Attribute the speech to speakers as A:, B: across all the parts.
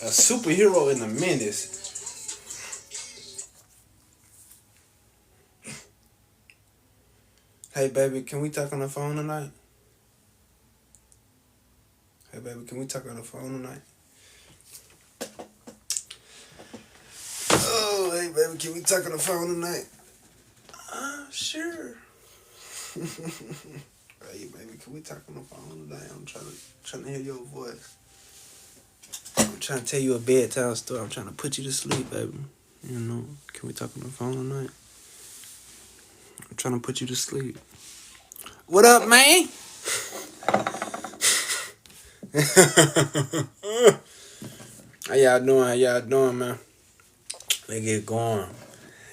A: A superhero in a menace. Hey baby, can we talk on the phone tonight? Hey baby, can we talk on the phone tonight? Oh, hey baby, can we talk on the phone tonight? Sure. Hey baby, can we talk on the phone tonight? I'm trying to hear your voice. I'm trying to tell you a bedtime story. I'm trying to put you to sleep, baby. You know, can we talk on the phone tonight? I'm trying to put you to sleep. What up, man? How y'all doing? How y'all doing, man? Let's get going.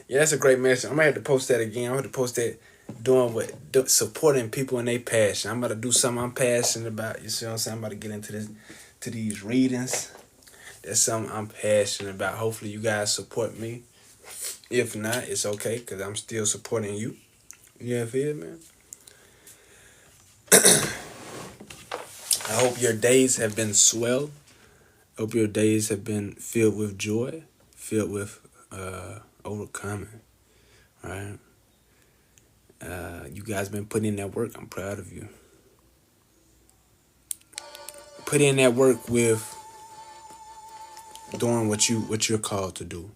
A: Yeah, that's a great message. I'm gonna have to post that again. I'm gonna have to post that supporting people in their passion. I'm about to do something I'm passionate about. You see what I'm saying? I'm about to get into these readings. That's something I'm passionate about. Hopefully you guys support me. If not, it's okay, because I'm still supporting you. You feel me? I hope your days have been swell. I hope your days have been filled with joy, filled with overcoming, right? You guys been putting in that work. I'm proud of you. Put in that work with doing what you're called to do.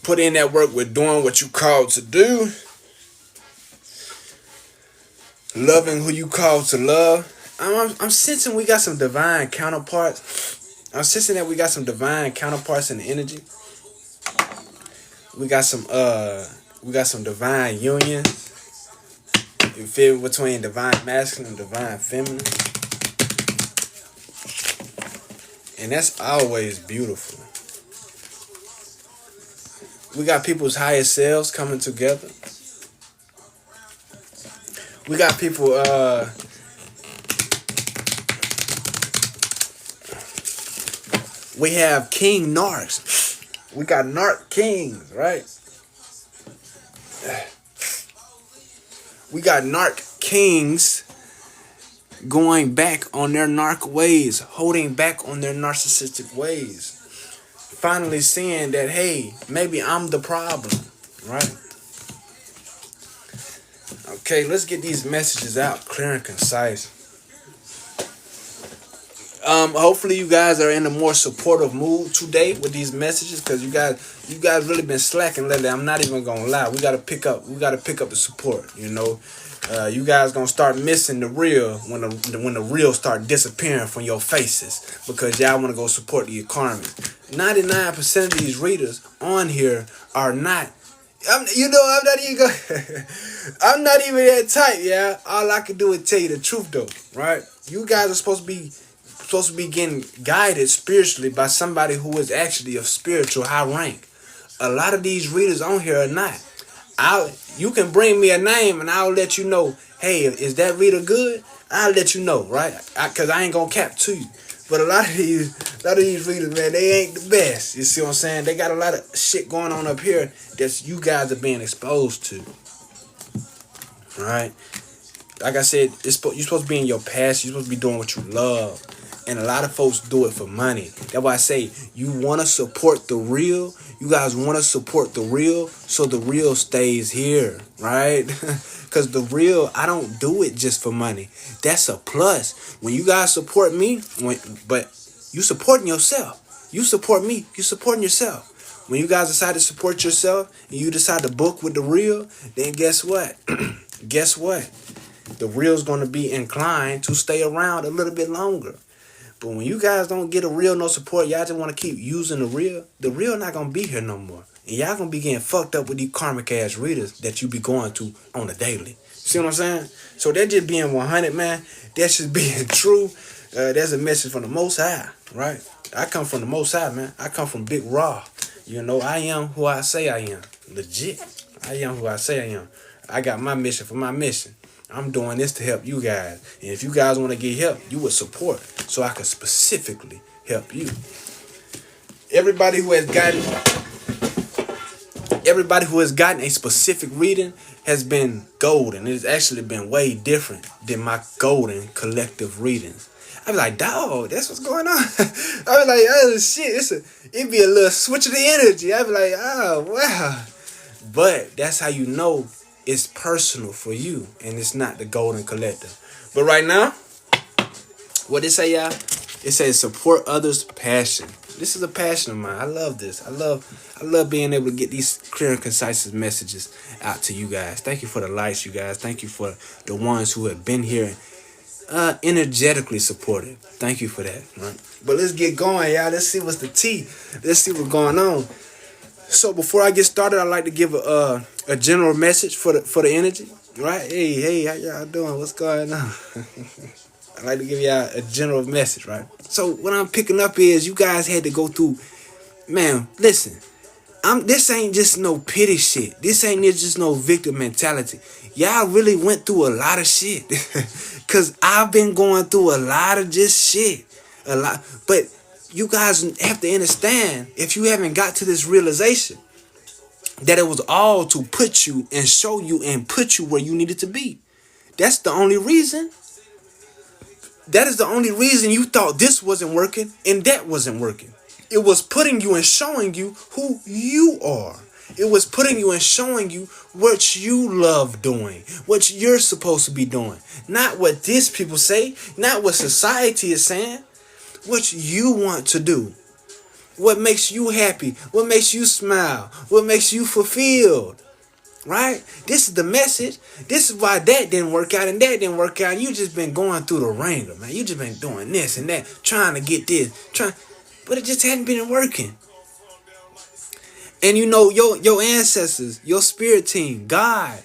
A: Put in that work with doing what you called to do. Loving who you called to love. I'm sensing we got some divine counterparts. I'm sensing that we got some divine counterparts in the energy. We got some divine union. You feel me? Between divine masculine and divine feminine. And that's always beautiful. We got people's higher selves coming together. We got people we have king narcs. We got narc kings, right? We got narc kings going back on their narc ways, holding back on their narcissistic ways. Finally seeing that, hey, maybe I'm the problem, right? Okay, let's get these messages out clear and concise. Hopefully you guys are in a more supportive mood today with these messages, because you guys really been slacking lately. I'm not even gonna lie. We gotta pick up the support. You know, you guys gonna start missing the real when the real start disappearing from your faces, because y'all wanna go support the economy. 99% of these readers on here are not. I'm not even I'm not even that type, yeah. All I can do is tell you the truth, though, right? You guys are supposed to be getting guided spiritually by somebody who is actually of spiritual high rank. A lot of these readers on here are not. You can bring me a name and I'll let you know, hey, is that reader good? I'll let you know, right? Because I ain't gonna cap to you. But a lot of these readers, man, they ain't the best. You see what I'm saying? They got a lot of shit going on up here that you guys are being exposed to. All right? Like I said, you're supposed to be in your passion. You're supposed to be doing what you love. And a lot of folks do it for money. That's why I say you want to support the real. You guys want to support the real so the real stays here, right? Because the real, I don't do it just for money. That's a plus. When you guys support me, but you supporting yourself. You support me, you supporting yourself. When you guys decide to support yourself and you decide to book with the real, then guess what? Guess what? The real's going to be inclined to stay around a little bit longer. But when you guys don't get a real no support, y'all just want to keep using the real not going to be here no more. And y'all going to be getting fucked up with these karmic ass readers that you be going to on a daily. See what I'm saying? So that just being 100, man. That's just being true. That's a message from the Most High, right? I come from the Most High, man. I come from Big Raw. You know, I am who I say I am. Legit. I am who I say I am. I got my mission for my mission. I'm doing this to help you guys. And if you guys want to get help, you would support so I can specifically help you. Everybody who has gotten Everybody who has gotten a specific reading has been golden. It's actually been way different than my golden collective readings. I be like, dog, that's what's going on. I be like, oh shit, it'd be a little switch of the energy. I be like, oh wow. But that's how you know it's personal for you and it's not the golden collective. But right now, what it say, y'all? It says support others' passion. This is a passion of mine. I love this. I love being able to get these clear and concise messages out to you guys. Thank you for the likes, you guys. Thank you for the ones who have been here energetically supported. Thank you for that. Right? But let's get going, y'all. Let's see what's the tea. Let's see what's going on. So before I get started, I'd like to give a general message for the energy. Right? Hey, how y'all doing? What's going on? I like to give y'all a general message, right? So what I'm picking up is you guys had to go through, man, listen, this ain't just no pity shit. This ain't just no victim mentality. Y'all really went through a lot of shit. Cause I've been going through a lot of just shit. A lot. But you guys have to understand, if you haven't got to this realization, that it was all to put you and show you and put you where you needed to be. That's the only reason. That is the only reason you thought this wasn't working and that wasn't working. It was putting you and showing you who you are. It was putting you and showing you what you love doing, what you're supposed to be doing. Not what these people say, not what society is saying, what you want to do. What makes you happy, what makes you smile, what makes you fulfilled. Right? This is the message. This is why that didn't work out and that didn't work out. You just been going through the ringer, man. You just been doing this and that, trying to get this, but it just hadn't been working. And you know, your ancestors, your spirit team, God,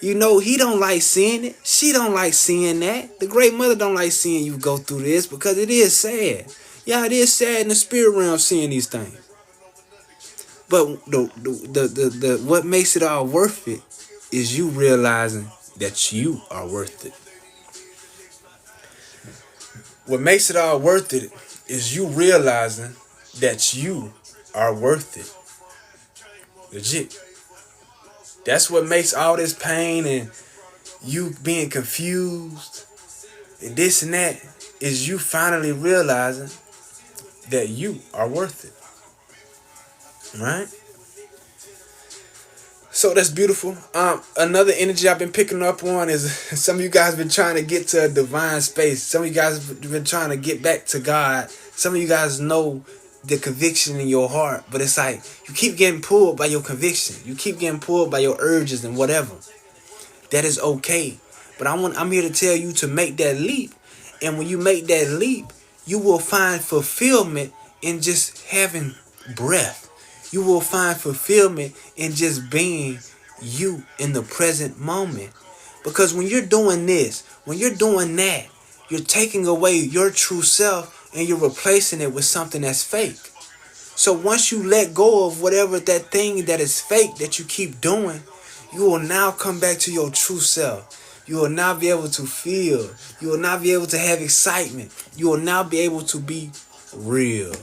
A: you know, he don't like seeing it. She don't like seeing that. The great mother don't like seeing you go through this because it is sad. Yeah, it is sad in the spirit realm seeing these things. But the what makes it all worth it is you realizing that you are worth it. What makes it all worth it is you realizing that you are worth it. Legit. That's what makes all this pain and you being confused and this and that is you finally realizing that you are worth it. Right? So that's beautiful. Another energy I've been picking up on is some of you guys been trying to get to a divine space. Some of you guys have been trying to get back to God. Some of you guys know the conviction in your heart, but it's like you keep getting pulled by your conviction. You keep getting pulled by your urges and whatever. That is okay. But I'm here to tell you to make that leap. And when you make that leap, you will find fulfillment in just having breath. You will find fulfillment in just being you in the present moment. Because when you're doing this, when you're doing that, you're taking away your true self and you're replacing it with something that's fake. So once you let go of whatever that thing that is fake that you keep doing, you will now come back to your true self. You will now be able to feel. You will now be able to have excitement. You will now be able to be real.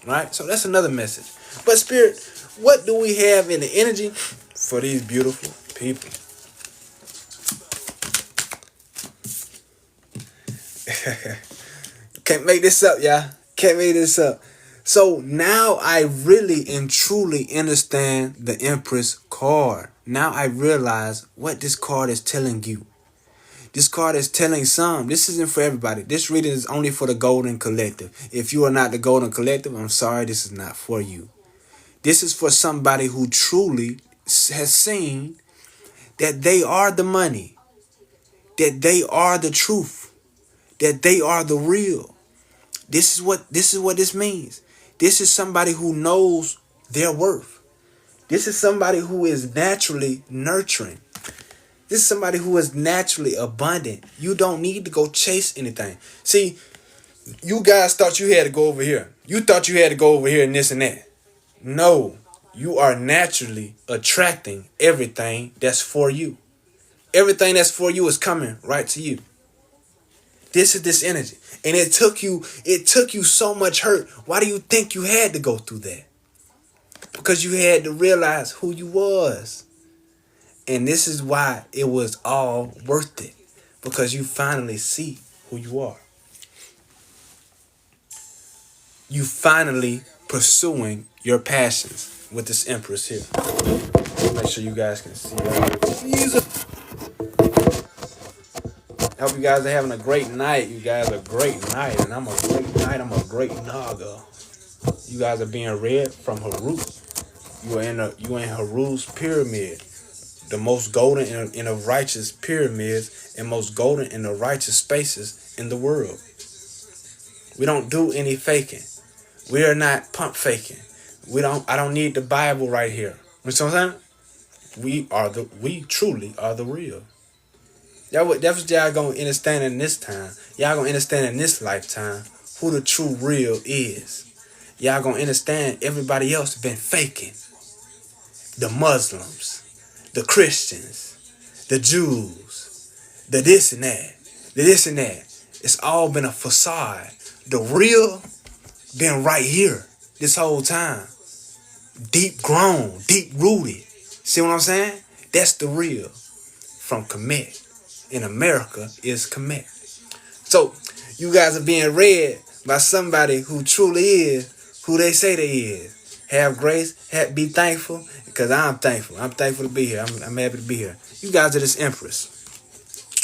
A: Right? So that's another message. But Spirit, what do we have in the energy for these beautiful people? Can't make this up, y'all. Can't make this up. So now I really and truly understand the Empress card. Now I realize what this card is telling you. This card is telling some. This isn't for everybody. This reading is only for the Golden Collective. If you are not the Golden Collective, I'm sorry, this is not for you. This is for somebody who truly has seen that they are the money, that they are the truth, that they are the real. This is what this means. This is somebody who knows their worth. This is somebody who is naturally nurturing. This is somebody who is naturally abundant. You don't need to go chase anything. See, you guys thought you had to go over here. You thought you had to go over here and this and that. No, you are naturally attracting everything that's for you. Everything that's for you is coming right to you. This is this energy. And it took you so much hurt. Why do you think you had to go through that? because you had to realize who you was. And this is why it was all worth it, because you finally see who you are. You finally pursuing your passions with this Empress here. Make sure you guys can see that. I hope you guys are having a great night. You guys are a great night, and I'm a great night. I'm a great Naga. You guys are being read from Haru. You are in Haru's pyramid, the most golden and the righteous pyramids, and most golden and the righteous spaces in the world. We don't do any faking. We are not pump faking. I don't need the Bible right here. You know what I'm saying? We truly are the real. That's what y'all gonna understand in this time. Y'all gonna understand in this lifetime who the true real is. Y'all gonna understand everybody else been faking. The Muslims, the Christians, the Jews, the this and that, the this and that. It's all been a facade. The real been right here this whole time. Deep grown, deep rooted. See what I'm saying? That's the real from Kemet. In America is Kemet. So you guys are being read by somebody who truly is who they say they is. Have grace, be thankful, because I'm thankful. I'm thankful to be here. I'm happy to be here. You guys are this Empress.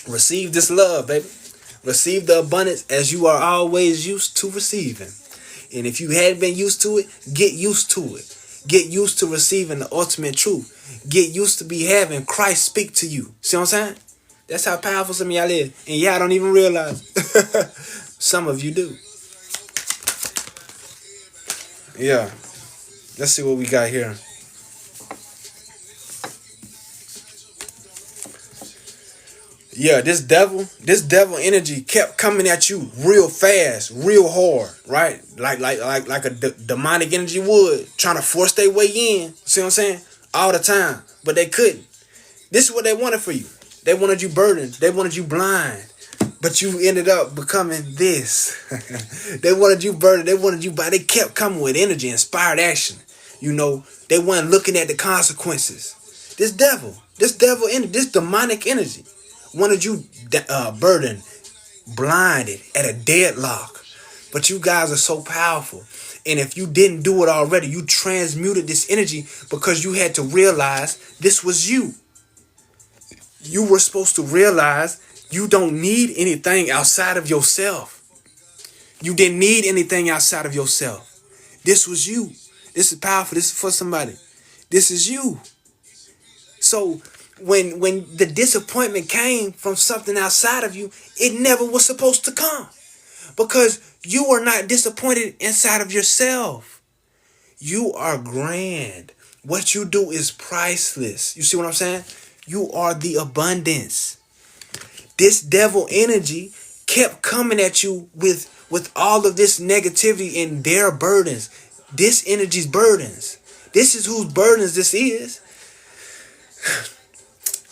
A: Receive this love, baby. Receive the abundance as you are always used to receiving. And if you hadn't been used to it, get used to it. Get used to receiving the ultimate truth. Get used to be having Christ speak to you. See what I'm saying? That's how powerful some of y'all is. And y'all don't even realize. Some of you do. Yeah. Let's see what we got here. Yeah, this devil energy kept coming at you real fast, real hard, right? Like a demonic energy would, trying to force their way in. See what I'm saying? All the time, but they couldn't. This is what they wanted for you. They wanted you burdened. They wanted you blind, but you ended up becoming this. They wanted you burdened. They wanted you blind. They kept coming with energy, inspired action. You know, they weren't looking at the consequences. This energy, this demonic energy wanted you burdened, blinded, at a deadlock. But you guys are so powerful. And if you didn't do it already, you transmuted this energy because you had to realize this was you. You were supposed to realize you don't need anything outside of yourself. You didn't need anything outside of yourself. This was you. This is powerful. This is for somebody. This is you. So when the disappointment came from something outside of you, it never was supposed to come. Because you are not disappointed inside of yourself. You are grand. What you do is priceless. You see what I'm saying? You are the abundance. This devil energy kept coming at you with all of this negativity and their burdens. This energy's burdens. This is whose burdens this is.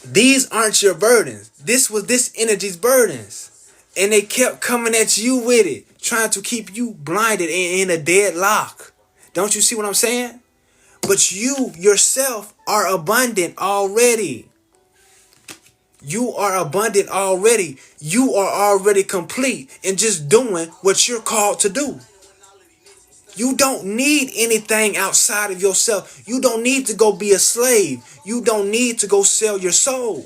A: These aren't your burdens. This was this energy's burdens. And they kept coming at you with it, trying to keep you blinded and in a deadlock. Don't you see what I'm saying? But you yourself are abundant already. You are abundant already. You are already complete in just doing what you're called to do. You don't need anything outside of yourself. You don't need to go be a slave. You don't need to go sell your soul.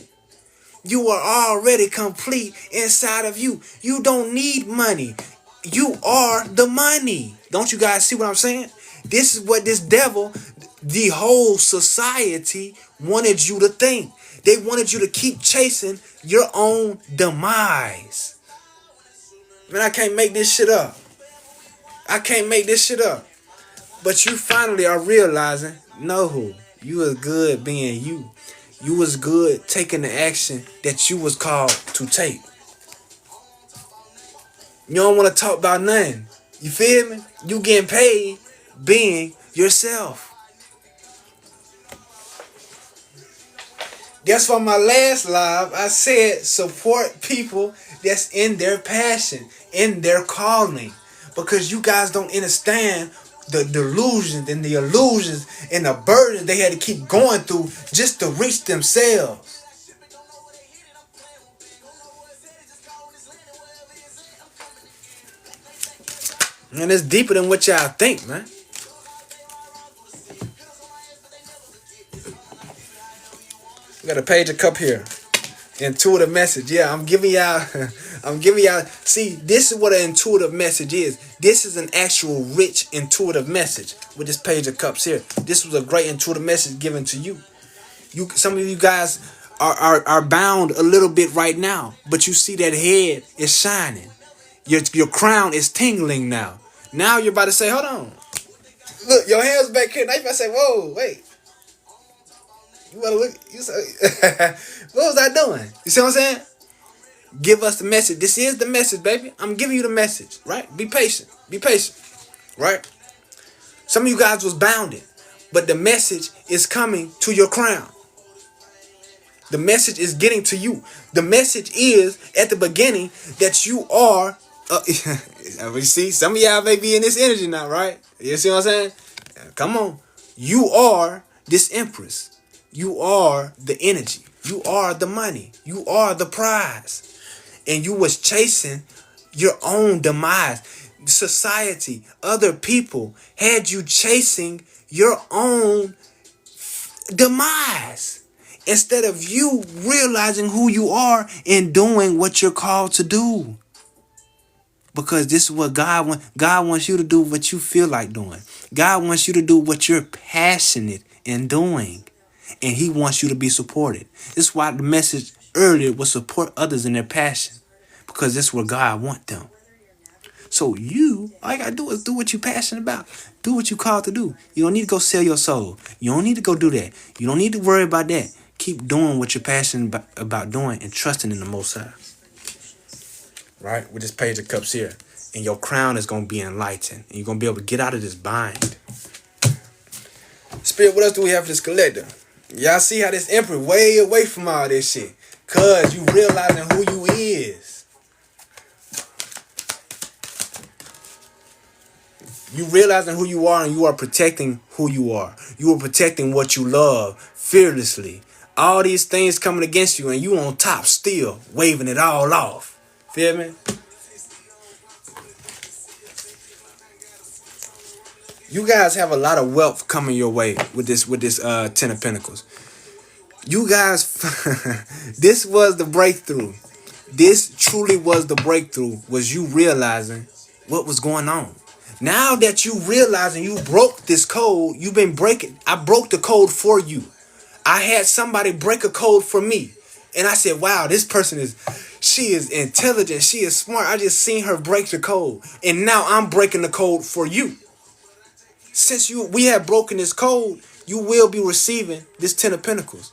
A: You are already complete inside of you. You don't need money. You are the money. Don't you guys see what I'm saying? This is what this devil, the whole society wanted you to think. They wanted you to keep chasing your own demise. Man, I can't make this shit up. I can't make this shit up. But you finally are realizing, no, you was good being you. You was good taking the action that you was called to take. You don't want to talk about nothing. You feel me? You getting paid being yourself. That's why my last live, I said support people that's in their passion, in their calling. Because you guys don't understand the delusions and the illusions and the burdens they had to keep going through just to reach themselves. And it's deeper than what y'all think, man. We got a page of cup here. Intuitive message. Yeah, I'm giving y'all. See, this is what an intuitive message is. This is an actual rich intuitive message with this page of cups here. This was a great intuitive message given to you. Some of you guys are bound a little bit right now, but you see that head is shining. Your crown is tingling now. Now you're about to say, hold on. Look, your hands back here. Now you about to say, whoa, wait. You want to look? You say, what was I doing? You see what I'm saying? Give us the message. This is the message, baby. I'm giving you the message, right? Be patient. Be patient, right? Some of you guys was bounded, but the message is coming to your crown. The message is getting to you. The message is at the beginning that you are. You see, some of y'all may be in this energy now, right? You see what I'm saying? Come on. You are this empress. You are the energy. You are the money. You are the prize. And you was chasing your own demise. Society, other people had you chasing your own demise. Instead of you realizing who you are and doing what you're called to do. Because this is what God wants. God wants you to do what you feel like doing. God wants you to do what you're passionate in doing. And he wants you to be supported. This is why the message earlier was support others in their passion. Because this is what God wants them. So all you gotta do is do what you're passionate about. Do what you're called to do. You don't need to go sell your soul. You don't need to go do that. You don't need to worry about that. Keep doing what you're passionate about doing and trusting in the Most High. Right? With this page of cups here. And your crown is going to be enlightened. And you're going to be able to get out of this bind. Spirit, what else do we have for this collector? Y'all see how this emperor way away from all this shit. Cause you realizing who you is. You realizing who you are and you are protecting who you are. You are protecting what you love fearlessly. All these things coming against you and you on top still waving it all off. Feel me? You guys have a lot of wealth coming your way with this Ten of Pentacles. You guys, this was the breakthrough. This truly was the breakthrough, was you realizing what was going on. Now that you realizing you broke this code, you've been breaking. I broke the code for you. I had somebody break a code for me. And I said, wow, this person she is intelligent. She is smart. I just seen her break the code. And now I'm breaking the code for you. Since we have broken this code, you will be receiving this Ten of Pentacles.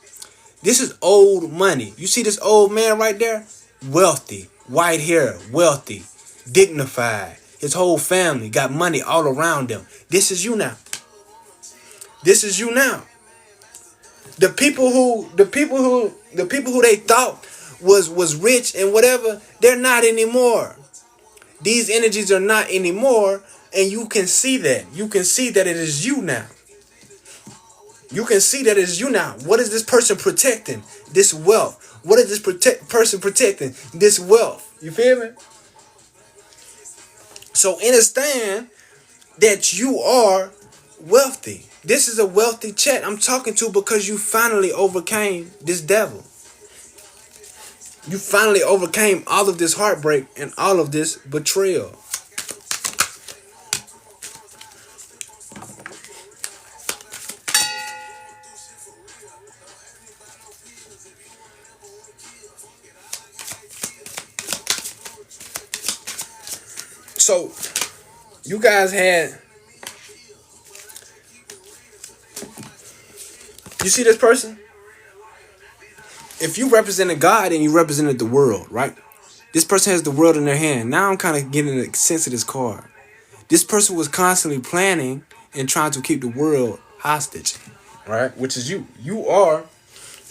A: This is old money. You see this old man right there? Wealthy, white hair, wealthy, dignified. His whole family got money all around them. This is you now. This is you now. The people who they thought was rich and whatever, they're not anymore. These energies are not anymore, and you can see that. You can see that it is you now. You can see that it is you now. What is this person protecting? This wealth. What is this person protecting? This wealth. You feel me? So understand that you are wealthy. This is a wealthy chat I'm talking to because you finally overcame this devil. You finally overcame all of this heartbreak and all of this betrayal. So, you guys had... You see this person? If you represented God and you represented the world, right? This person has the world in their hand. Now I'm kind of getting a sense of this card. This person was constantly planning and trying to keep the world hostage, right? Which is you. You are,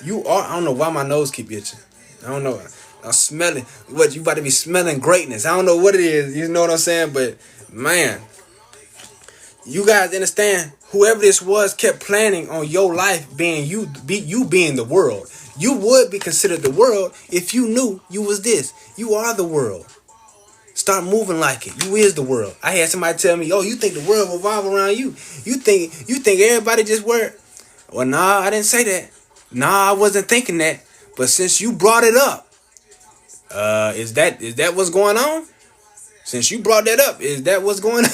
A: I don't know why my nose keep itching. I don't know. I'm smelling, what, you about to be smelling greatness. I don't know what it is, you know what I'm saying? But, man, You guys understand? Whoever this was kept planning on your life being you being the world. You would be considered the world if you knew you was this. You are the world. Start moving like it. You is the world. I had somebody tell me, "Oh, you think the world revolve around you? You think everybody just work?" Well, nah, I didn't say that. Nah, I wasn't thinking that. But since you brought it up, is that what's going on? Since you brought that up, is that what's going on?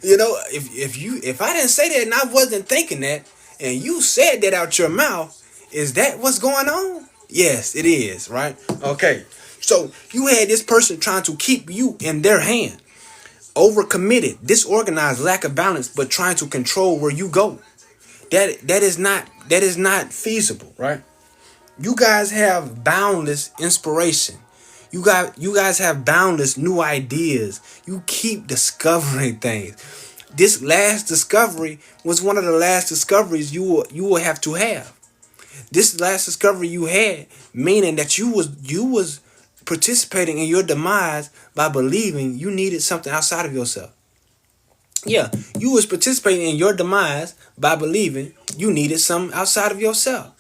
A: If I didn't say that and I wasn't thinking that, and you said that out your mouth, is that what's going on? Yes, it is, right? Okay. So you had this person trying to keep you in their hand. Overcommitted, disorganized, lack of balance, but trying to control where you go. That is not feasible, right? You guys have boundless inspiration. You guys have boundless new ideas. You keep discovering things. This last discovery was one of the last discoveries you will have to have. This last discovery you had, meaning that you was participating in your demise by believing you needed something outside of yourself. Yeah, you was participating in your demise by believing you needed something outside of yourself.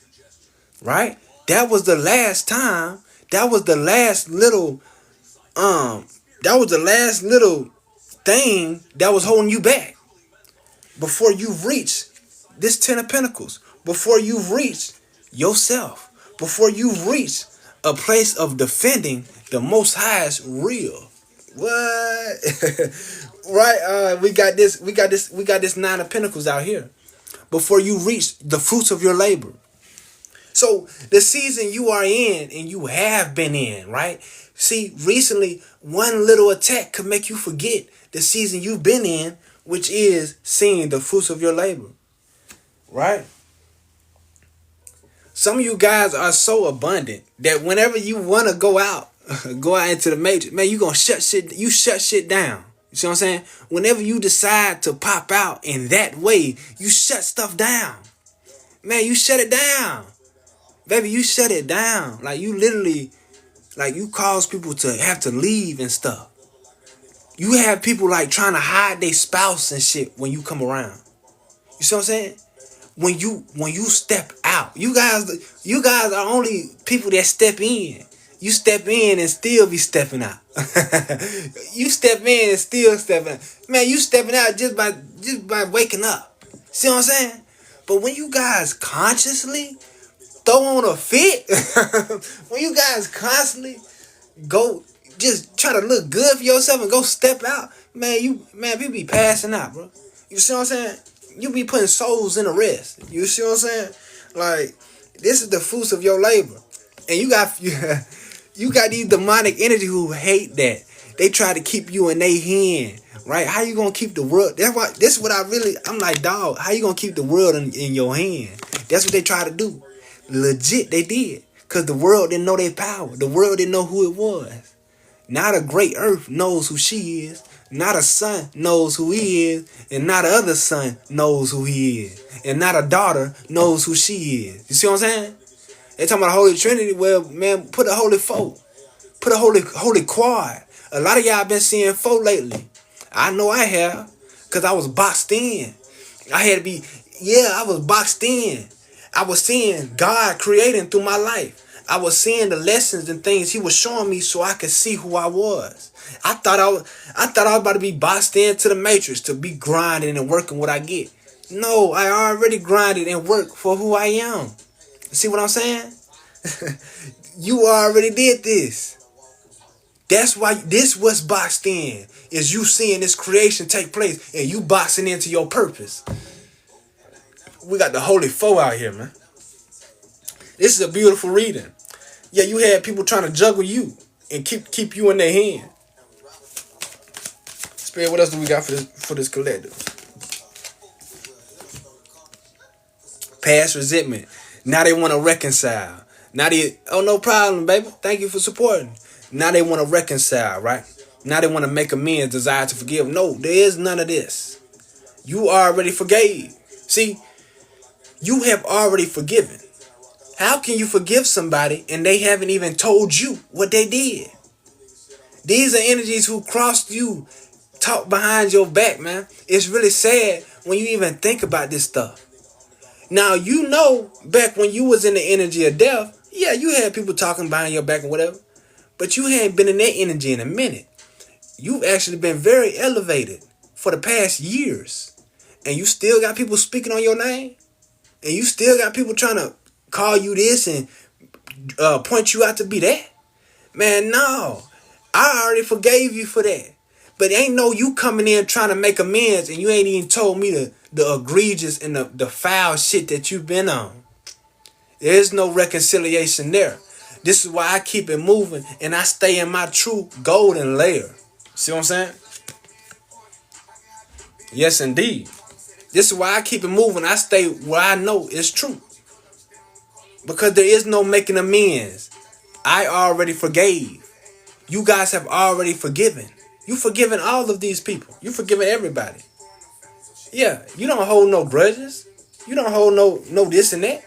A: Right? That was the last time. That was the last little that was the last little thing that was holding you back before you've reached this 10 of Pentacles, before you've reached yourself, before you've reached a place of defending the Most High's real. What? Right? We got this 9 of Pentacles out here. Before you reach the fruits of your labor. So the season you are in and you have been in, right? See, recently, one little attack could make you forget the season you've been in, which is seeing the fruits of your labor, right? Some of you guys are so abundant that whenever you want to go out into the matrix, man, you shut shit down. You see what I'm saying? Whenever you decide to pop out in that way, you shut stuff down. Man, you shut it down. Baby, you shut it down. Like, you literally, like, you cause people to have to leave and stuff. You have people, like, trying to hide their spouse and shit when you come around. You see what I'm saying? When you step out. You guys are only people that step in. You step in and still be stepping out. You step in and still stepping out. Man, you stepping out just by waking up. See what I'm saying? But when you guys consciously throw on a fit, when you guys constantly go just try to look good for yourself and go step out, man, people be passing out, bro. You see what I'm saying? You be putting souls in the rest. You see what I'm saying? Like, this is the fruits of your labor. And you got these demonic energy who hate that. They try to keep you in their hand, right? How you gonna keep the world? This is what I'm like, dog, how you gonna keep the world in your hand? That's what they try to do. Legit, they did. Because the world didn't know their power. The world didn't know who it was. Not a great earth knows who she is. Not a sun knows who he is. And not a other son knows who he is. And not a daughter knows who she is. You see what I'm saying? They talking about the Holy Trinity. Well, man, put a holy four. Put a holy quad. A lot of y'all been seeing four lately. I know I have. Because I was boxed in. I was boxed in. I was seeing God creating through my life. I was seeing the lessons and things he was showing me so I could see who I was. I thought I was about to be boxed into the matrix, to be grinding and working what I get. No, I already grinded and worked for who I am. See what I'm saying? You already did this. That's why this was boxed in. Is you seeing this creation take place and you boxing into your purpose. We got the Holy Four out here, man. This is a beautiful reading. Yeah, you had people trying to juggle you and keep you in their hand. Spirit, what else do we got for this collective? Past resentment. Now they want to reconcile. No problem, baby. Thank you for supporting. Now they want to reconcile, right? Now they want to make amends, desire to forgive. No, there is none of this. You already forgave. See, you have already forgiven. How can you forgive somebody and they haven't even told you what they did? These are energies who crossed you talk behind your back, man. It's really sad when you even think about this stuff. Now, you know, back when you was in the energy of death, yeah, you had people talking behind your back and whatever, but you hadn't been in that energy in a minute. You've actually been very elevated for the past years, and you still got people speaking on your name, and you still got people trying to call you this and point you out to be that. Man, no. I already forgave you for that. But ain't no you coming in trying to make amends and you ain't even told me the egregious and the foul shit that you've been on. There's no reconciliation there. This is why I keep it moving and I stay in my true golden layer. See what I'm saying? Yes, indeed. This is why I keep it moving. I stay where I know it's true. Because there is no making amends. I already forgave. You guys have already forgiven. You forgiven all of these people. You forgiven everybody. Yeah, you don't hold no grudges. You don't hold no this and that.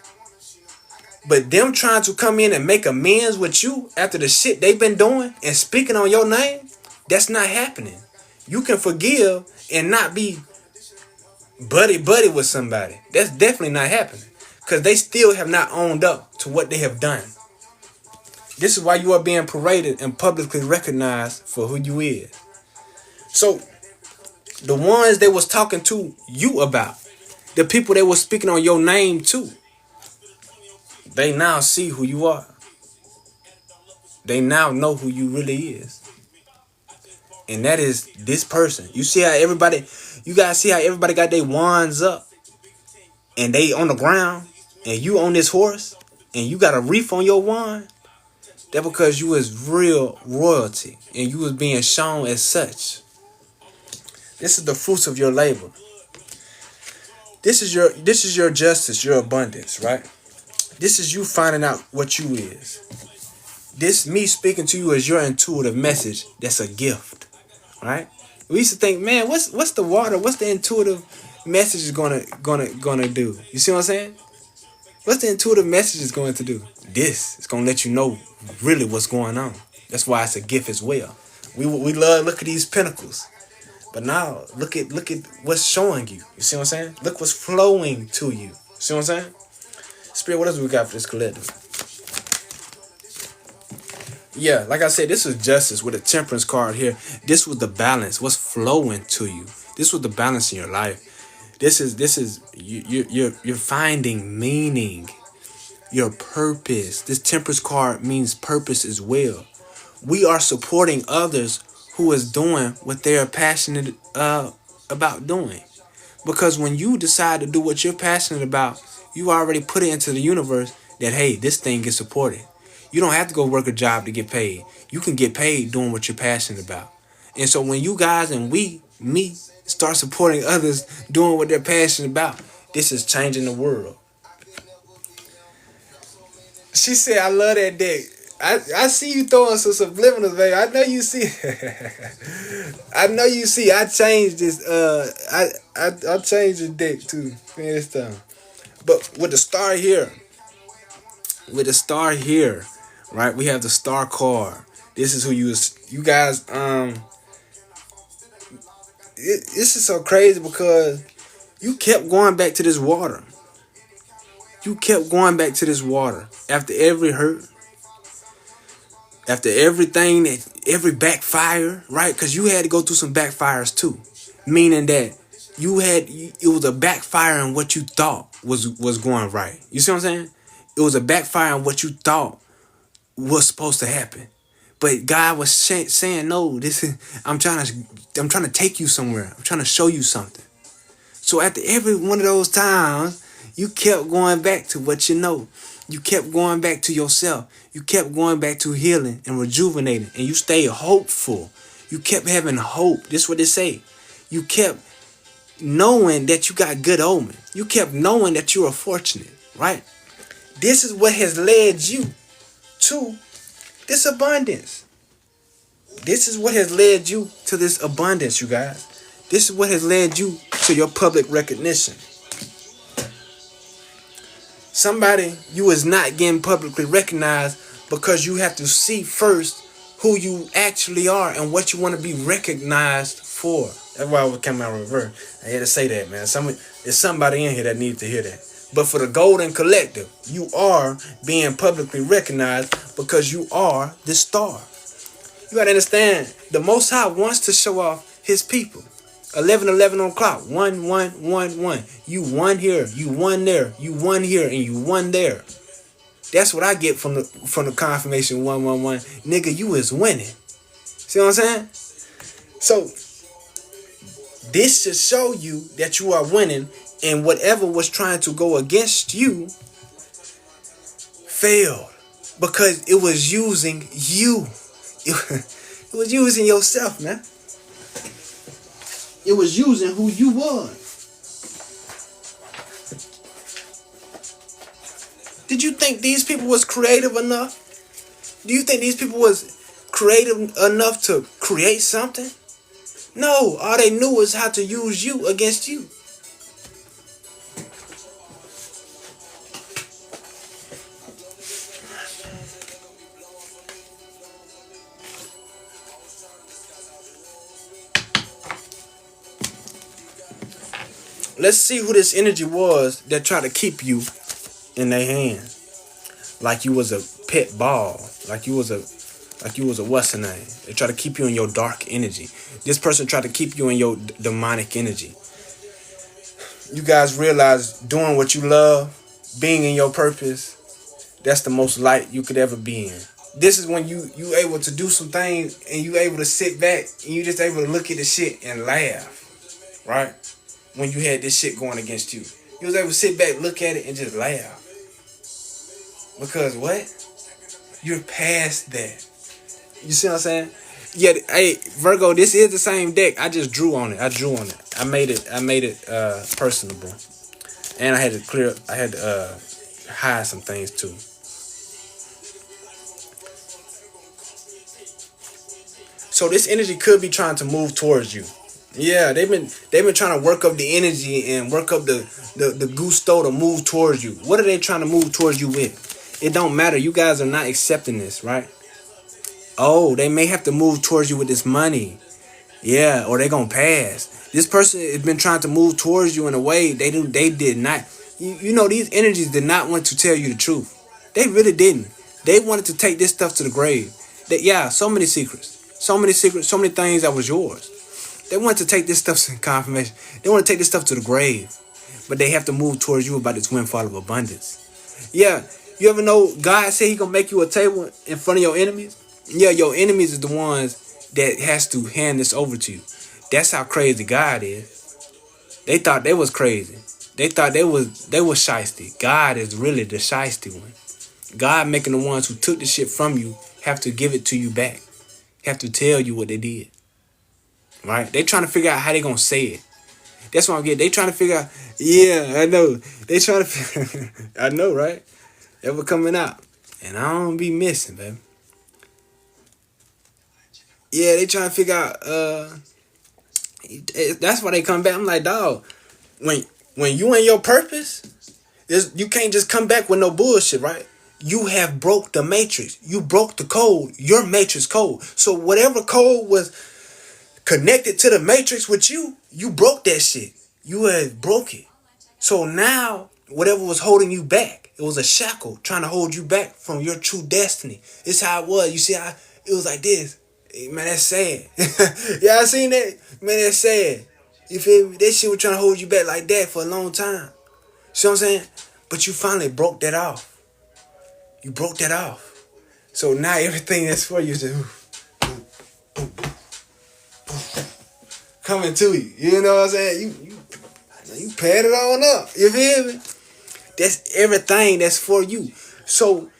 A: But them trying to come in and make amends with you after the shit they've been doing and speaking on your name, that's not happening. You can forgive and not be buddy with somebody. That's definitely not happening. Because they still have not owned up to what they have done. This is why you are being paraded and publicly recognized for who you is. So, the ones they was talking to you about, the people they was speaking on your name to, they now see who you are. They now know who you really is. And that is this person. You see how everybody, you guys see how everybody got their wands up and they on the ground and you on this horse and you got a reef on your wand? That because you was real royalty and you was being shown as such. This is the fruits of your labor. This is your justice, your abundance, right? This is you finding out what you is. This me speaking to you is your intuitive message. That's a gift, right? We used to think, man, what's the water? What's the intuitive message gonna do? You see what I'm saying? What's the intuitive message is going to do? This is gonna let you know really what's going on. That's why it's a gift as well. We love look at these pinnacles, but now look at what's showing you. You see what I'm saying? Look what's flowing to you. See what I'm saying? Spirit, what else we got for this collective? Yeah, like I said, this is justice with a temperance card here. This was the balance. What's flowing to you? This was the balance in your life. This is you're finding meaning, your purpose. This temperance card means purpose as well. We are supporting others who is doing what they are passionate about doing. Because when you decide to do what you're passionate about, you already put it into the universe that, hey, this thing gets supported. You don't have to go work a job to get paid. You can get paid doing what you're passionate about. And so when you guys and me, start supporting others doing what they're passionate about, this is changing the world. She said, I love that deck. I see you throwing some subliminals, baby. I know you see. I know you see. I changed this. I changed the deck too this time. But with the star here, right? We have the star card. This is who you guys. This is so crazy because you kept going back to this water. You kept going back to this water after every hurt, after everything, every backfire, right? Because you had to go through some backfires too, meaning that it was a backfire on what you thought was going right. You see what I'm saying? It was a backfire on what you thought was supposed to happen. But God was saying, no, I'm trying to take you somewhere. I'm trying to show you something. So after every one of those times, you kept going back to what you know. You kept going back to yourself. You kept going back to healing and rejuvenating. And you stayed hopeful. You kept having hope. This is what they say. You kept knowing that you got good omen. You kept knowing that you are fortunate, right? This is what has led you to this abundance. This is what has led you to this abundance, you guys. This is what has led you to your public recognition. Somebody you is not getting publicly recognized because you have to see first who you actually are and what you want to be recognized for. That's why I came out in reverse. I had to say that, man. There's somebody in here that needs to hear that. But for the golden collective, you are being publicly recognized because you are the star. You gotta understand, the Most High wants to show off His people. 11:11 on the clock. 1:1:1:1. You won here. You won there. You won here, and you won there. That's what I get from the confirmation 1:1:1. Nigga, you is winning. See what I'm saying? So this should show you that you are winning, and whatever was trying to go against you failed because it was using you. It was using yourself, man. It was using who you was. Did you think these people was creative enough? Do you think these people was creative enough to create something? No, all they knew was how to use you against you. Let's see who this energy was that tried to keep you in their hands. Like you was a pet ball. Like you was a what's the name? They try to keep you in your dark energy. This person tried to keep you in your demonic energy. You guys realize doing what you love, being in your purpose, that's the most light you could ever be in. This is when you able to do some things and you able to sit back and you just able to look at the shit and laugh. Right? When you had this shit going against you. You was able to sit back, look at it, and just laugh. Because what? You're past that. You see what I'm saying? Yeah, hey, Virgo, this is the same deck. I just drew on it. I made it personable. And I had to hide some things too. So this energy could be trying to move towards you. Yeah, they've been trying to work up the energy and work up the gusto to move towards you. What are they trying to move towards you with? It don't matter. You guys are not accepting this, right? Oh, they may have to move towards you with this money. Yeah, or they gonna pass. This person has been trying to move towards you in a way they did not. You know, these energies did not want to tell you the truth. They really didn't. They wanted to take this stuff to the grave. So many secrets, so many things that was yours. They want to take this stuff to confirmation. They want to take this stuff to the grave. But they have to move towards you about this windfall of abundance. Yeah. You ever know God said He gonna make you a table in front of your enemies? Yeah, your enemies is the ones that has to hand this over to you. That's how crazy God is. They thought they was crazy. They thought they was shiesty. God is really the shiesty one. God making the ones who took the shit from you have to give it to you back. Have to tell you what they did. Right? They trying to figure out how they gonna say it. That's what I'm getting. They trying to figure out. Yeah, I know. They trying to. I know, right? Ever coming out, and I don't be missing, baby. Yeah, they trying to figure out. That's why they come back. I'm like, dog. When you in your purpose, you can't just come back with no bullshit, right? You have broke the matrix. You broke the code. Your matrix code. So whatever code was connected to the matrix with you broke that shit. You had broke it. So now, whatever was holding you back, it was a shackle trying to hold you back from your true destiny. It's how it was. You see how it was like this. Man, that's sad. Yeah, I seen that. Man, that's sad. You feel me? That shit was trying to hold you back like that for a long time. See what I'm saying? But you finally broke that off. You broke that off. So now everything that's for you is just coming to you. You know what I'm saying? You pad it on up. You feel me? That's everything that's for you. So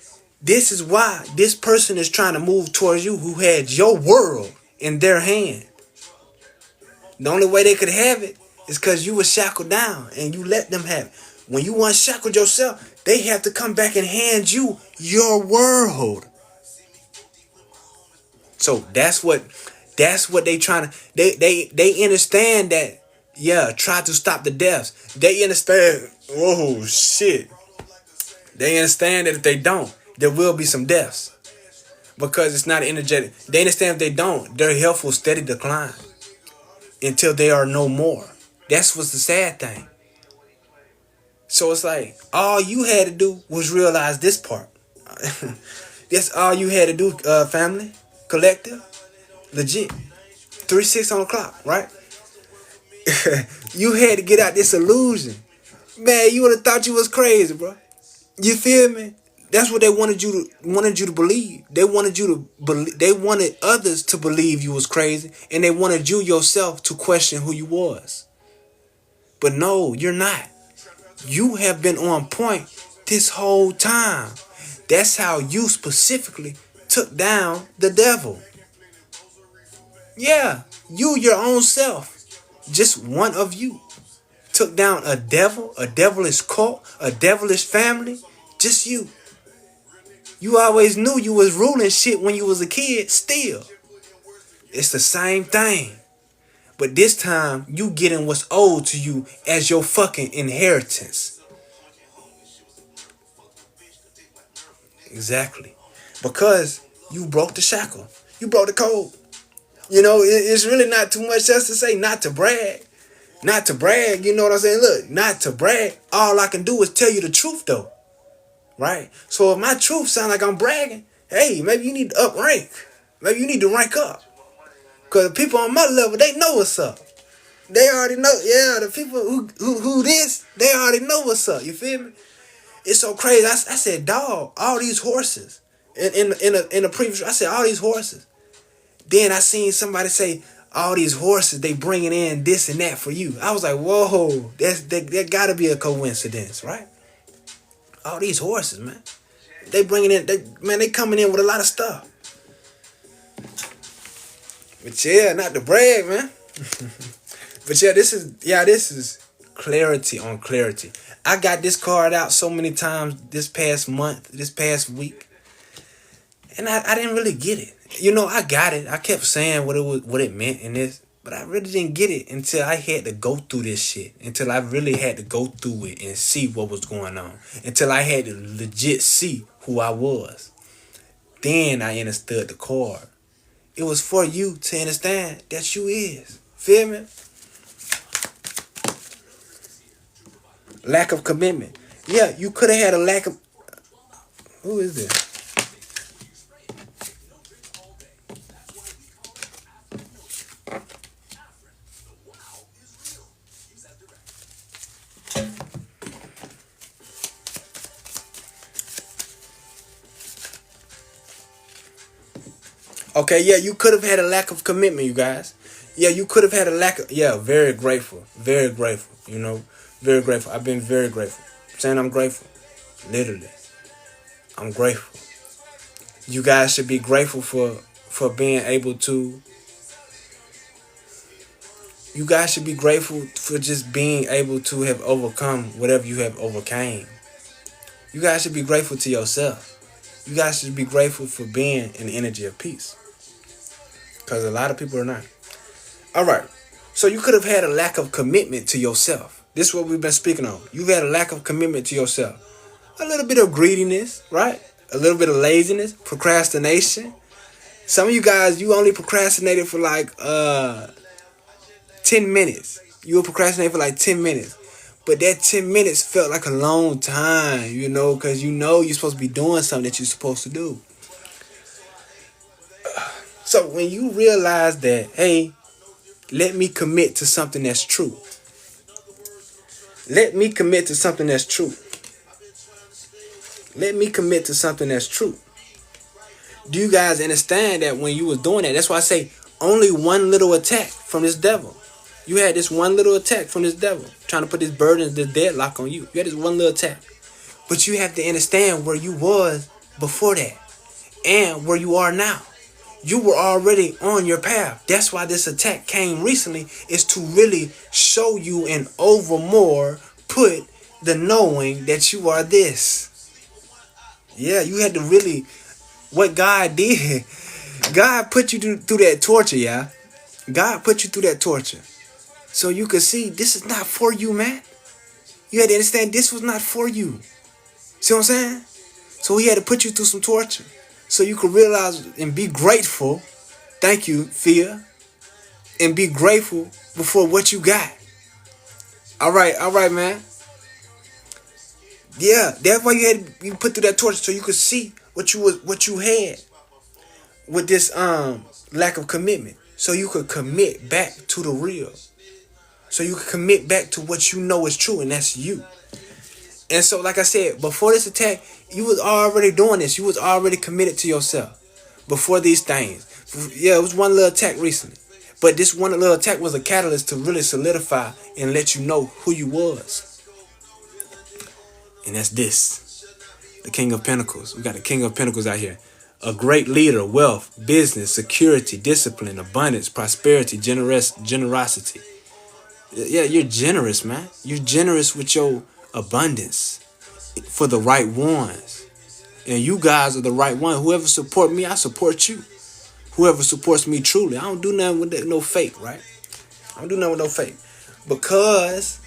A: this is why this person is trying to move towards you who had your world in their hand. The only way they could have it is because you were shackled down and you let them have it. When you unshackled yourself, they have to come back and hand you your world. So that's what they trying to. They understand that. Yeah, try to stop the deaths. They understand. Oh shit. They understand that if they don't, there will be some deaths. because it's not energetic. They understand if they don't, their health will steady decline until they are no more. That's what's the sad thing. So it's like all you had to do was realize this part. That's all you had to do, family, collective, legit. 3-6 on the clock, right? You had to get out this illusion. Man, you would have thought you was crazy, bro. You feel me? That's what they wanted you to believe. They wanted you to believe. They wanted others to believe you was crazy, and they wanted you yourself to question who you was. But no, you're not. You have been on point this whole time. That's how you specifically took down the devil. Yeah, you, your own self, just one of you, took down a devil, a devilish cult, a devilish family. Just you. You always knew you was ruling shit when you was a kid. Still, it's the same thing. But this time, you getting what's owed to you as your fucking inheritance. Exactly. Because you broke the shackle. You broke the code. You know, it's really not too much else to say. Not to brag. Not to brag. You know what I'm saying? Look, not to brag. All I can do is tell you the truth, though. Right? So if my truth sound like I'm bragging, hey, maybe you need to up rank. Maybe you need to rank up. Because the people on my level, they know what's up. They already know. Yeah, the people who this, they already know what's up. You feel me? It's so crazy. I said, dog, all these horses. In the previous, I said, all these horses. Then I seen somebody say, all these horses, they bringing in this and that for you. I was like, whoa, that got to be a coincidence, right? All these horses, man. They bringing in, they coming in with a lot of stuff. But yeah, not to brag, man. But yeah, this is clarity on clarity. I got this card out so many times this past month, this past week, and I didn't really get it. You know, I got it. I kept saying what it meant in this, but I really didn't get it until I had to go through this shit. Until I really had to go through it and see what was going on. Until I had to legit see who I was. Then I understood the card. It was for you to understand that you is. Feel me? Lack of commitment. Yeah, you could have had a lack of... Who is this? Okay, yeah, you could have had a lack of commitment, you guys. Yeah, you could have had a lack of... Yeah, very grateful. Very grateful, you know. Very grateful. I've been very grateful. I'm saying I'm grateful. Literally. I'm grateful. You guys should be grateful for being able to... You guys should be grateful for just being able to have overcome whatever you have overcame. You guys should be grateful to yourself. You guys should be grateful for being in the energy of peace. Because a lot of people are not. All right. So you could have had a lack of commitment to yourself. This is what we've been speaking on. You've had a lack of commitment to yourself. A little bit of greediness, right? A little bit of laziness, procrastination. Some of you guys, you only procrastinated for like 10 minutes. You will procrastinate for like 10 minutes. But that 10 minutes felt like a long time, you know, because you know you're supposed to be doing something that you're supposed to do. So when you realize that, hey, let me commit to something that's true. Let me commit to something that's true. Let me commit to something that's true. Do you guys understand that when you was doing that? That's why I say only one little attack from this devil. You had this one little attack from this devil trying to put this burden, this deadlock on you. You had this one little attack. But you have to understand where you was before that and where you are now. You were already on your path. That's why this attack came recently, is to really show you and over more put the knowing that you are this. Yeah, you had to really, what God did, God put you through that torture, yeah. God put you through that torture. So you could see this is not for you, man. You had to understand this was not for you. See what I'm saying? So he had to put you through some torture. so you can realize and be grateful. Thank you, fear, and be grateful before what you got. All right, man. Yeah, that's why you put through that torture so you could see what you had with this lack of commitment. So you could commit back to the real. So you could commit back to what you know is true, and that's you. And so, like I said, before this attack, you was already doing this. You was already committed to yourself before these things. Yeah, it was one little attack recently. But this one little attack was a catalyst to really solidify and let you know who you was. And that's this. The King of Pentacles. We got the King of Pentacles out here. A great leader, wealth, business, security, discipline, abundance, prosperity, generosity. Yeah, you're generous, man. You're generous with your abundance for the right ones. And you guys are the right one. Whoever support me, I support you. Whoever supports me truly. I don't do nothing with no fake, right? I don't do nothing with no fake. Because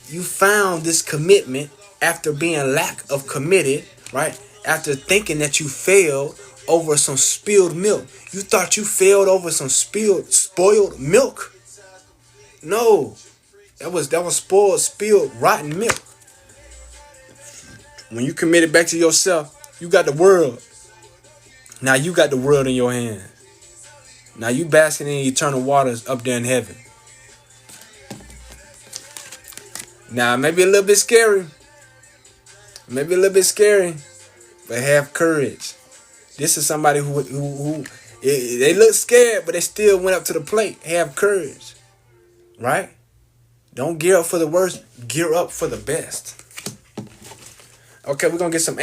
A: you found this commitment after being lack of committed, right? After thinking that you failed over some spilled milk. You thought you failed over some spoiled milk? No. That was spoiled, spilled, rotten milk. When you committed back to yourself, you got the world. Now you got the world in your hand. Now you basking in eternal waters up there in heaven. Now maybe a little bit scary. Maybe a little bit scary. But have courage. This is somebody who they look scared, but they still went up to the plate. Have courage. Right? Don't gear up for the worst. Gear up for the best. Okay, we're gonna get some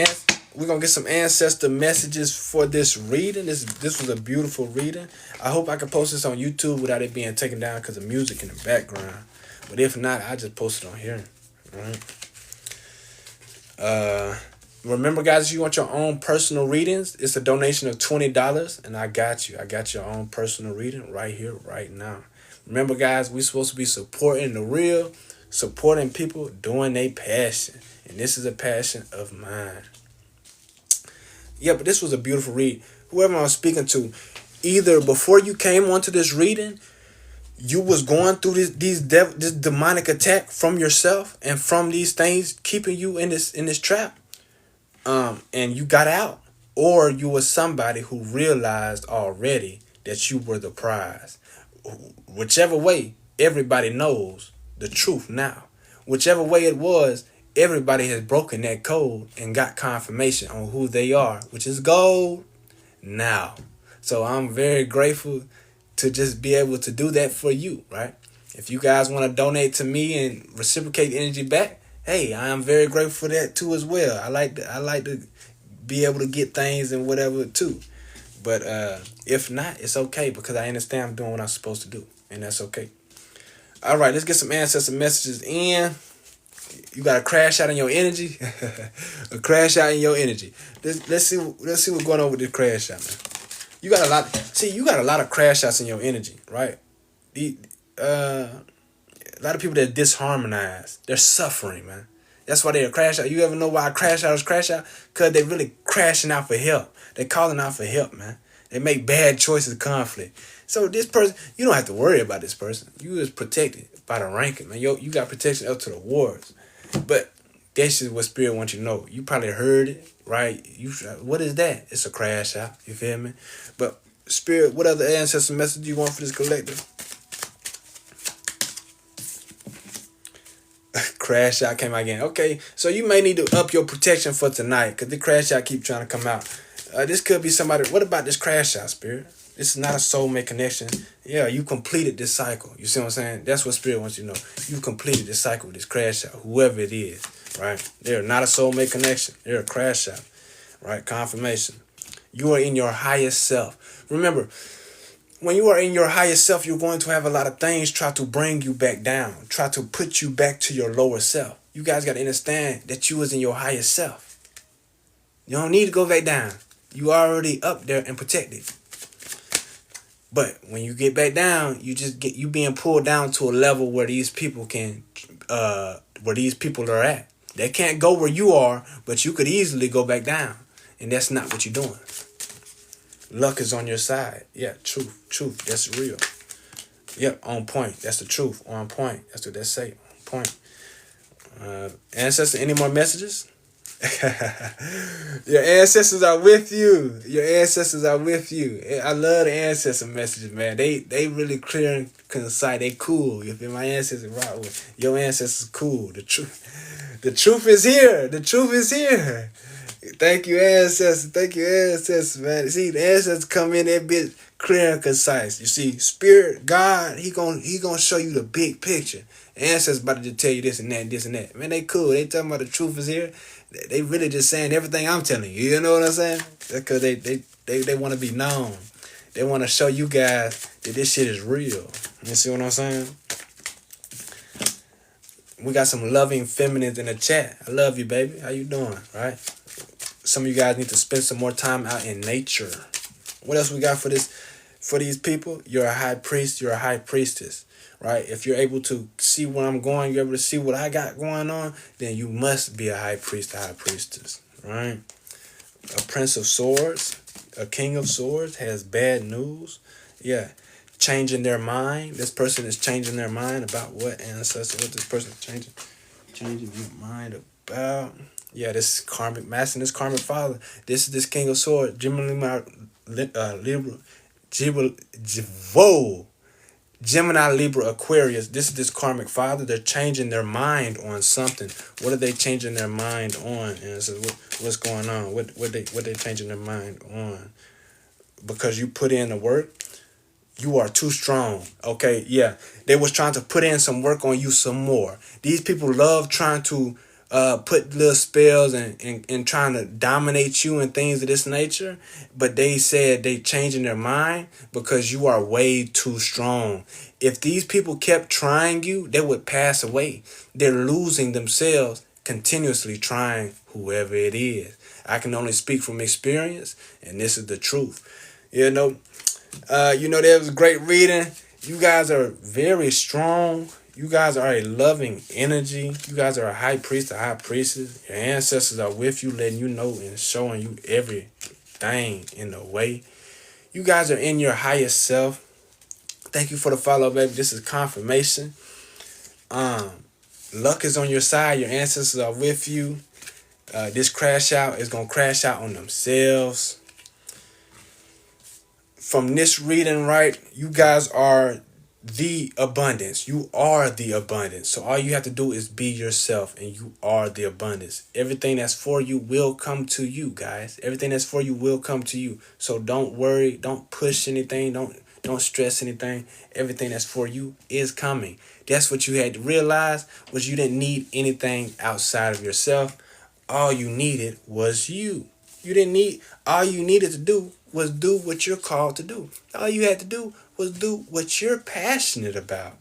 A: ancestor messages for this reading. This was a beautiful reading. I hope I can post this on YouTube without it being taken down because of music in the background. But if not, I just post it on here. All right. Remember, guys, if you want your own personal readings, it's a donation of $20, and I got you. I got your own personal reading right here, right now. Remember, guys, we're supposed to be supporting the real, supporting people doing their passion. And this is a passion of mine. Yeah, but this was a beautiful read. Whoever I'm speaking to, either before you came onto this reading, you was going through this demonic attack from yourself and from these things keeping you in this trap, and you got out, or you was somebody who realized already that you were the prize. Whichever way, everybody knows the truth now. Whichever way it was, everybody has broken that code and got confirmation on who they are, which is gold now. So I'm very grateful to just be able to do that for you, right? If you guys want to donate to me and reciprocate energy back, hey, I am very grateful for that too as well. I like to be able to get things and whatever too. But if not, it's okay because I understand I'm doing what I'm supposed to do, and that's okay. All right, let's get some ancestor messages in. You got a crash out in your energy, a crash out in your energy. Let's see what's going on with this crash out, man. You got a lot of crash outs in your energy, right? A lot of people that disharmonize, they're suffering, man. That's why they're crash out. You ever know why a crash out is crash out? Because they're really crashing out for help. They're calling out for help, man. They make bad choices, conflict. So this person, you don't have to worry about this person. You is protected by the ranking, man. You got protection up to the wards. But that's just what Spirit wants you to know. You probably heard it, right? What is that? It's a crash out. You feel me? But Spirit, what other ancestor message do you want for this collective? Crash out came out again. Okay, so you may need to up your protection for tonight because the crash out keep trying to come out. This could be somebody. What about this crash out, Spirit? This is not a soulmate connection. Yeah, you completed this cycle. You see what I'm saying? That's what Spirit wants you to know. You completed this cycle with this crash out, whoever it is, right? They're not a soulmate connection. They're a crash out, right? Confirmation. You are in your highest self. Remember, when you are in your highest self, you're going to have a lot of things try to bring you back down, try to put you back to your lower self. You guys got to understand that you was in your highest self. You don't need to go back down. You already up there and protected. But when you get back down, you being pulled down to a level where these people are at. They can't go where you are, but you could easily go back down. And that's not what you're doing. Luck is on your side. Yeah, truth. That's real. Yep, on point. That's the truth. On point. That's what they say. On point. Ancestor, any more messages? Your ancestors are with you. Your ancestors are with you. I love the ancestor messages, man. They really clear and concise. They cool. You feel my ancestors rock with your ancestors cool. The truth is here. The truth is here. Thank you, ancestors. Thank you, ancestors, man. See, the ancestors come in that bit clear and concise. You see, spirit, God, he gonna show you the big picture. Ancestors about to just tell you this and that and this and that. Man, they cool. They talking about the truth is here. They really just saying everything I'm telling you. You know what I'm saying? Because they want to be known. They want to show you guys that this shit is real. You see what I'm saying? We got some loving feminines in the chat. I love you, baby. How you doing? Right? Some of you guys need to spend some more time out in nature. What else we got for this? For these people, you're a high priest. You're a high priestess. Right? If you're able to see where I'm going, you're able to see what I got going on, then you must be a high priest, a high priestess. Right? A prince of swords, a king of swords has bad news. Yeah. Changing their mind. This person is changing their mind about what ancestor, what this person is changing their mind about. Yeah, this karmic master and this karmic father. This is this king of swords. Gemini, Libra, Aquarius. This is this karmic father. They're changing their mind on something. What are they changing their mind on? And it says, what's going on? What they changing their mind on? Because you put in the work, you are too strong. Okay, yeah. They was trying to put in some work on you some more. These people love trying to put little spells and trying to dominate you and things of this nature. But they said they changing their mind because you are way too strong. If these people kept trying you, they would pass away. They're losing themselves continuously trying whoever it is. I can only speak from experience, and this is the truth. You know, there was great reading. You guys are very strong. You guys are a loving energy. You guys are a high priest, a high priestess. Your ancestors are with you, letting you know and showing you everything in a way. You guys are in your highest self. Thank you for the follow, baby. This is confirmation. Luck is on your side. Your ancestors are with you. This crash out is going to crash out on themselves. From this reading, right, you guys are the abundance. You are the abundance. So all you have to do is be yourself, and you are the abundance. Everything that's for you will come to you, guys. Everything that's for you will come to you. So don't worry. Don't push anything. Don't stress anything. Everything that's for you is coming. That's what you had to realize, was you didn't need anything outside of yourself. All you needed was you. All you needed to do was do what you're called to do. All you had to do was do what you're passionate about.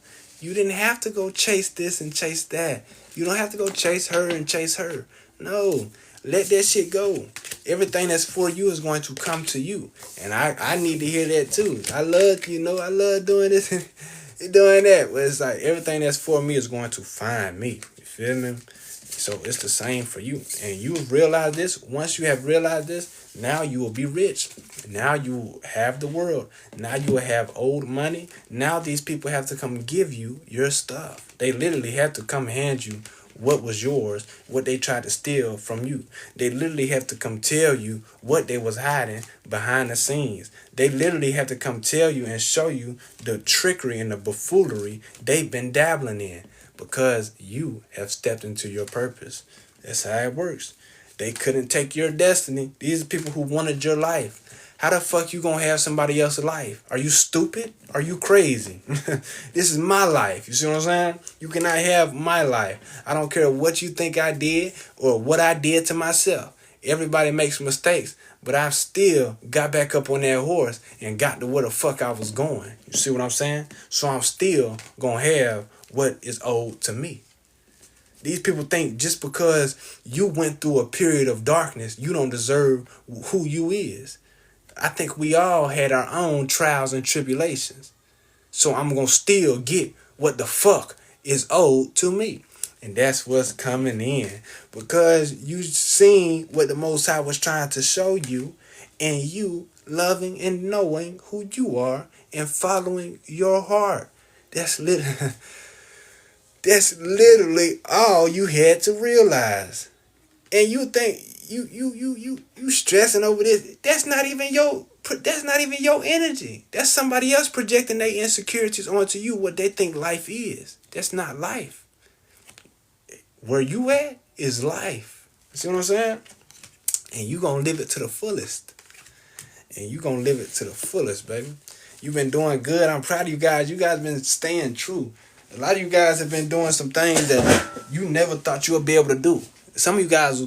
A: You didn't have to go chase this and chase that. You don't have to go chase her and chase her. No, let that shit go. Everything that's for you is going to come to you. And I need to hear that too. I love doing this and doing that. But it's like everything that's for me is going to find me. You feel me? So it's the same for you. And you realize this. Once you have realized this, now you will be rich. Now you will have the world. Now you will have old money. Now these people have to come give you your stuff. They literally have to come hand you what was yours, what they tried to steal from you. They literally have to come tell you what they was hiding behind the scenes. They literally have to come tell you and show you the trickery and the buffoonery they've been dabbling in. Because you have stepped into your purpose. That's how it works. They couldn't take your destiny. These are people who wanted your life. How the fuck you gonna have somebody else's life? Are you stupid? Are you crazy? This is my life. You see what I'm saying? You cannot have my life. I don't care what you think I did or what I did to myself. Everybody makes mistakes. But I still got back up on that horse and got to where the fuck I was going. You see what I'm saying? So I'm still gonna have what is owed to me. These people think just because you went through a period of darkness, you don't deserve who you is. I think we all had our own trials and tribulations. So I'm going to still get what the fuck is owed to me. And that's what's coming in. Because you seen what the Most High was trying to show you, and you loving and knowing who you are and following your heart. That's literally, that's literally all you had to realize. And you think you stressing over this. That's not even your energy. That's somebody else projecting their insecurities onto you, what they think life is. That's not life. Where you at is life. See what I'm saying? And you gonna live it to the fullest. And you gonna live it to the fullest, baby. You've been doing good. I'm proud of you guys. You guys been staying true. A lot of you guys have been doing some things that you never thought you would be able to do. Some of you guys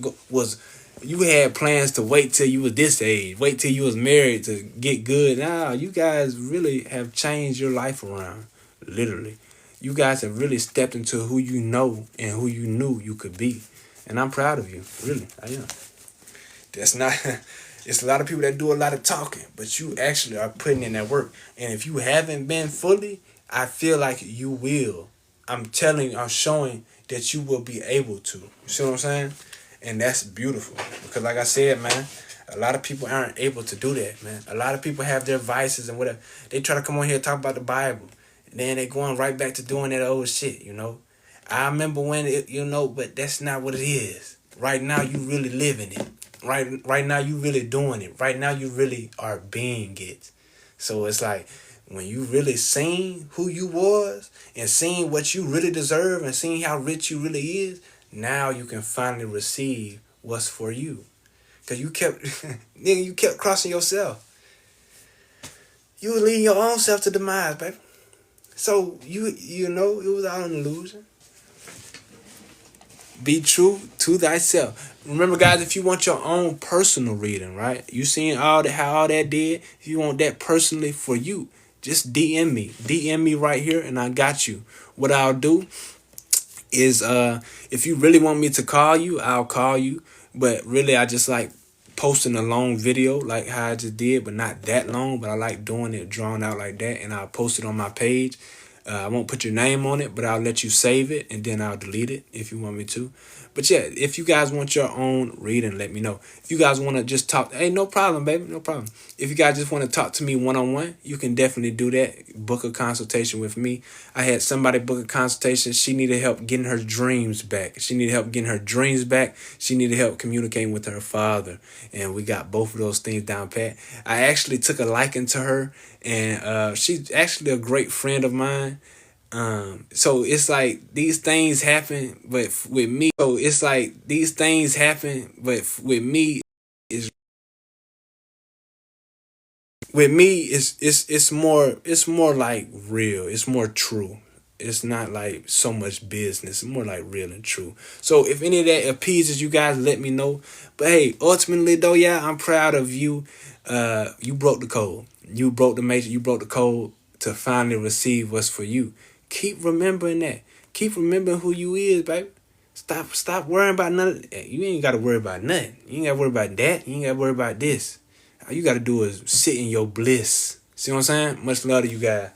A: you had plans to wait till you was this age, wait till you was married to get good. Now you guys really have changed your life around, literally. You guys have really stepped into who you know and who you knew you could be. And I'm proud of you, really, I am. That's not, it's a lot of people that do a lot of talking, but you actually are putting in that work. And if you haven't been fully, I feel like you will. I'm showing that you will be able to. You see what I'm saying? And that's beautiful. Because like I said, man, a lot of people aren't able to do that, man. A lot of people have their vices and whatever. They try to come on here and talk about the Bible. And then they going right back to doing that old shit, you know. I remember when it, you know, but that's not what it is. Right now, you really living it. Right now, you really doing it. Right now, you really are being it. So it's like, when you really seen who you was and seen what you really deserve and seen how rich you really is, now you can finally receive what's for you. Because you kept crossing yourself. You were leading your own self to demise, baby. So, you know, it was all an illusion. Be true to thyself. Remember, guys, if you want your own personal reading, right? You seen how all that did? If you want that personally for you, just DM me. DM me right here, and I got you. What I'll do is, if you really want me to call you, I'll call you. But really, I just like posting a long video like how I just did, but not that long. But I like doing it drawn out like that, and I'll post it on my page. I won't put your name on it, but I'll let you save it, and then I'll delete it if you want me to. But yeah, if you guys want your own reading, let me know. If you guys want to just talk, hey, no problem, baby, no problem. If you guys just want to talk to me one-on-one, you can definitely do that. Book a consultation with me. I had somebody book a consultation. She needed help getting her dreams back. She needed help getting her dreams back. She needed help communicating with her father. And we got both of those things down pat. I actually took a liking to her, and she's actually a great friend of mine. So it's like these things happen, but with me, is with me, it's more like real. It's more true. It's not like so much business. It's more like real and true. So if any of that appeases you guys, let me know. But hey, ultimately though, yeah, I'm proud of you. You broke the code. You broke the matrix. You broke the code to finally receive what's for you. Keep remembering that. Keep remembering who you is, baby. Stop worrying about none of that. You ain't got to worry about nothing. You ain't got to worry about that. You ain't got to worry about this. All you got to do is sit in your bliss. See what I'm saying? Much love to you guys.